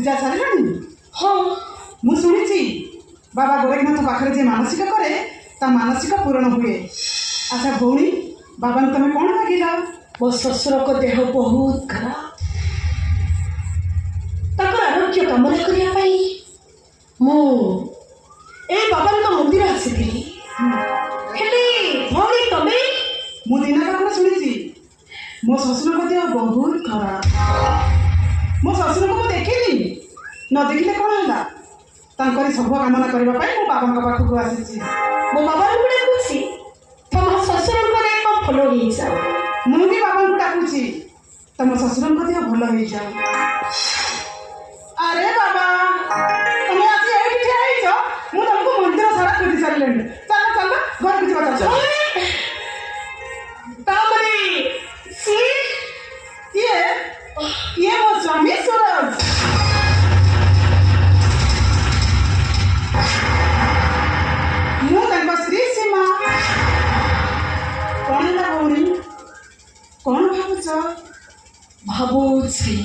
पूजा सारे हाँ मु शुणी बाबा गोरखनाथ पाखे जी मानसिक करे ता मानसिक पूरण हुए। अच्छा भौणी बाबा तुम कौन मागिल? मो शशुर को देह बहुत खराब आरोग्य कामना करने मु बाबा मंदिर आसी भौणी तमें मु दिन कथा शुणी मो शशुर को देह बहुत खराब। मो शशुर को देखनी न देखिले कौन है सब कामना करने मो बाबा पाखक आसी मो बाबा को डाकुची तुम शशुर को भल हो जाओ। मु भी बाबा को डाकुची तुम शशुर को देह भल हो जाओ। अरे बाबा तुम आज ये ठिया मु तुमको मंदिर सारा खोजी सारे चल चल घर कुछ बता ये वो स्वामी सूरज मु श्री सीमा कौन है भौणी कौन भावुच? भावुची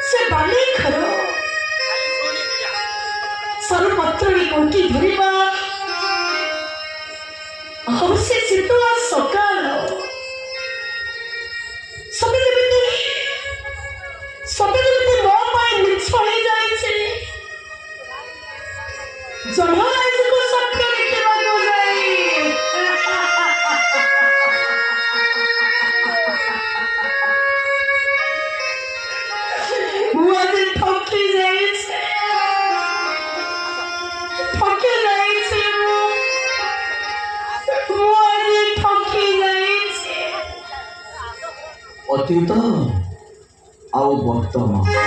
से बाली खर सरपत्र कोटी धरवा से शीतला सकाल सभी मो मिछड़ी जाए जमराज को सत्य अतीत आउ वर्तमान